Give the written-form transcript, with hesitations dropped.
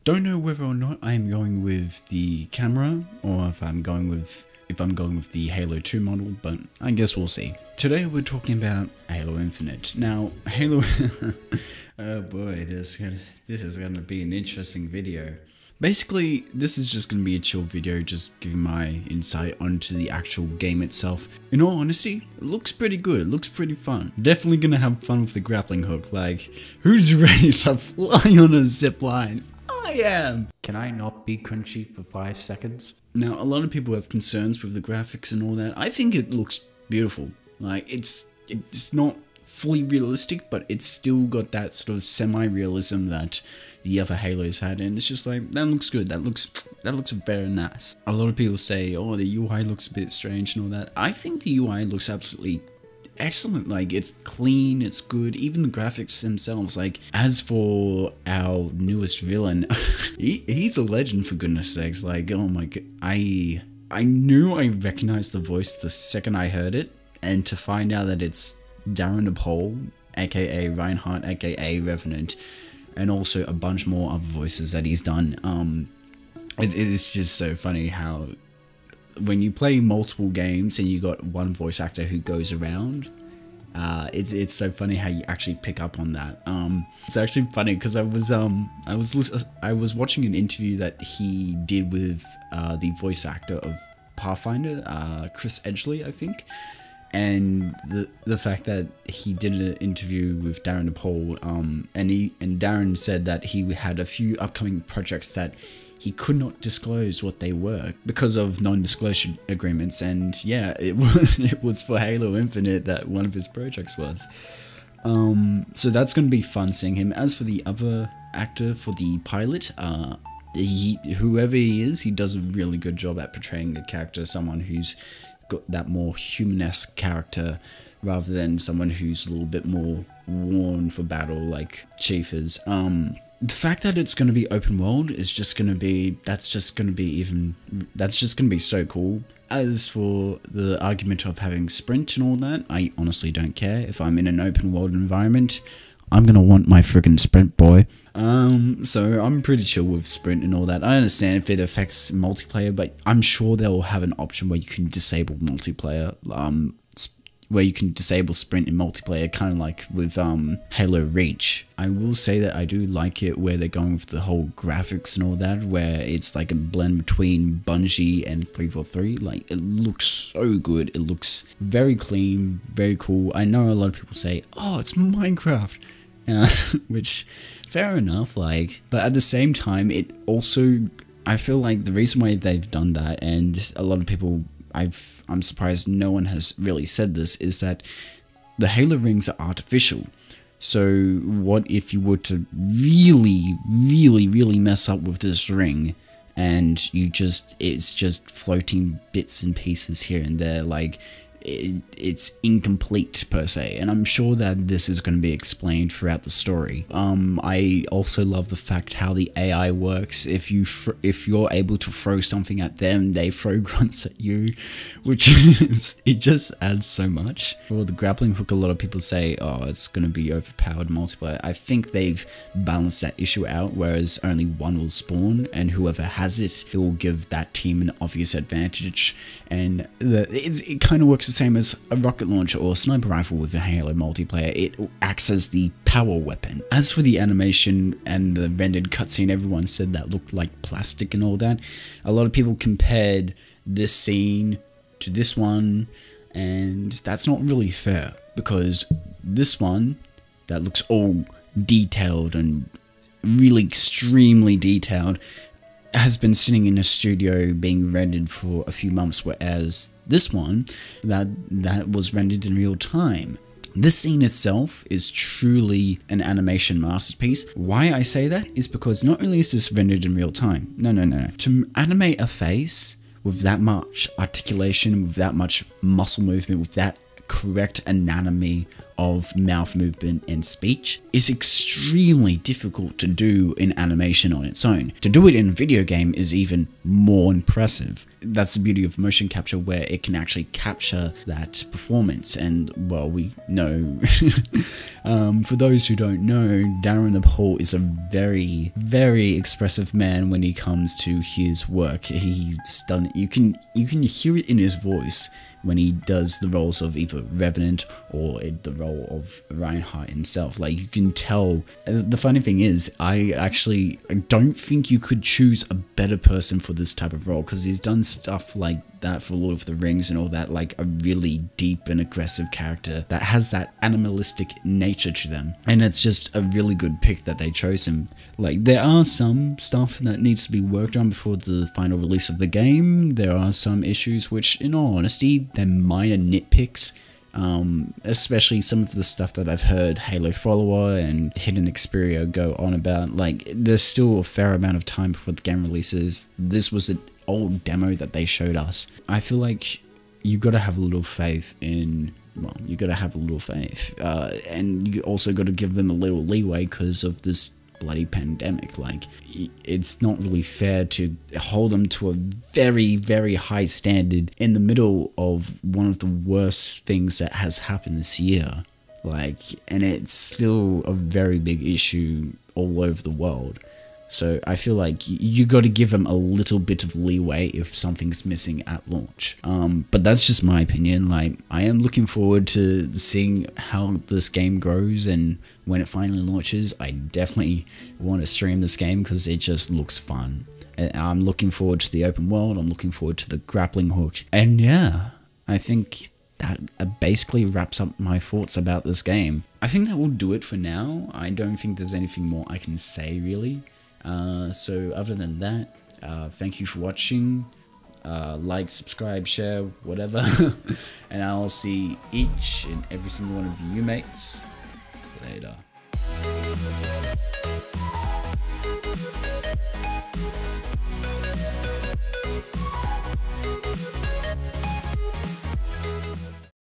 don't know whether or not I'm going with the camera or if I'm going with the Halo 2 model, but I guess we'll see. Today we're talking about Halo Infinite. Now, Halo... oh boy, this is gonna be an interesting video. Basically, this is just gonna be a chill video, just giving my insight onto the actual game itself. In all honesty, it looks pretty good, it looks pretty fun. Definitely gonna have fun with the grappling hook, like, who's ready to fly on a zip line? I am! Can I not be crunchy for 5 seconds? Now, a lot of people have concerns with the graphics and all that. I think it looks beautiful. Like, it's not fully realistic, but it's still got that sort of semi-realism that the other Halos had, and it's just like, that looks good, that looks very nice. A lot of people say, oh, the UI looks a bit strange and all that. I think the UI looks absolutely excellent. Like, it's clean, it's good, even the graphics themselves. Like, as for our newest villain, he's a legend, for goodness sakes. Like, oh my god, I knew I recognized the voice the second I heard it, and to find out that it's Darren Pole, aka Reinhardt, aka Revenant, and also a bunch more other voices that he's done. It is just so funny how when you play multiple games and you got one voice actor who goes around, it's so funny how you actually pick up on that. It's actually funny because I was watching an interview that he did with the voice actor of Pathfinder, Chris Edgley, I think. And the fact that he did an interview with Darren Pole, and Darren said that he had a few upcoming projects that he could not disclose what they were because of non-disclosure agreements, and yeah, it was for Halo Infinite that one of his projects was. So that's going to be fun seeing him. As for the other actor for the pilot, whoever he is, he does a really good job at portraying a character, someone who's got that more humanesque character rather than someone who's a little bit more worn for battle like Chief is. The fact that it's going to be open world is just going to be, that's just going to be so cool. As for the argument of having sprint and all that, I honestly don't care. If I'm in an open world environment, I'm gonna want my friggin' sprint, boy. So I'm pretty chill with sprint and all that. I understand if it affects multiplayer, but I'm sure they'll have an option where you can disable multiplayer, where you can disable sprint in multiplayer, kind of like with Halo Reach. I will say that I do like it where they're going with the whole graphics and all that, where it's like a blend between Bungie and 343. Like, it looks so good. It looks very clean, very cool. I know a lot of people say, oh, it's Minecraft. Which, fair enough, like, but at the same time, it also, I feel like the reason why they've done that, and a lot of people, I'm surprised no one has really said this, is that the Halo rings are artificial. So what if you were to really mess up with this ring, and it's just floating bits and pieces here and there, like, it's incomplete per se, and I'm sure that this is going to be explained throughout the story. I also love the fact how the AI works. If you're able to throw something at them, they throw grunts at you, which it just adds so much. For the grappling hook, a lot of people say, oh, it's going to be overpowered multiplayer. I think they've balanced that issue out, whereas only one will spawn, and whoever has it will give that team an obvious advantage, and it kind of works the same as a rocket launcher or a sniper rifle with a Halo multiplayer. It acts as the power weapon. As for the animation and the rendered cutscene, everyone said that looked like plastic and all that. A lot of people compared this scene to this one, and that's not really fair, because this one, that looks all detailed and really extremely detailed, has been sitting in a studio being rendered for a few months, whereas this one, that was rendered in real time. This scene itself is truly an animation masterpiece. Why I say that is because not only is this rendered in real time, no. To animate a face with that much articulation, with that much muscle movement, with that correct anatomy of mouth movement and speech is extremely difficult to do in animation on its own. To do it in a video game is even more impressive. That's the beauty of motion capture, where it can actually capture that performance. And well, we know for those who don't know, Darren Nepal is a very, very expressive man when he comes to his work. He's done, you can hear it in his voice when he does the roles of either Revenant or the role of Reinhardt himself. Like, you can tell. The funny thing is, I don't think you could choose a better person for this type of role, because he's done stuff like that for Lord of the Rings and all that, like a really deep and aggressive character that has that animalistic nature to them. And it's just a really good pick that they chose him. Like, there are some stuff that needs to be worked on before the final release of the game. There are some issues which, in all honesty, they're minor nitpicks. Especially some of the stuff that I've heard Halo Follower and Hidden Xperia go on about. Like, there's still a fair amount of time before the game releases. This was an old demo that they showed us. I feel like you gotta have a little faith in, well, you gotta have a little faith, and you also gotta give them a little leeway because of this bloody pandemic. Like, it's not really fair to hold them to a very, very high standard in the middle of one of the worst things that has happened this year. Like, and it's still a very big issue all over the world. So I feel like you got to give them a little bit of leeway if something's missing at launch. But that's just my opinion. Like, I am looking forward to seeing how this game grows, and when it finally launches, I definitely want to stream this game because it just looks fun. I'm looking forward to the open world. I'm looking forward to the grappling hook. And yeah, I think that basically wraps up my thoughts about this game. I think that will do it for now. I don't think there's anything more I can say, really. So other than that, thank you for watching. Like, subscribe, share, whatever. And I'll see each and every single one of you mates later.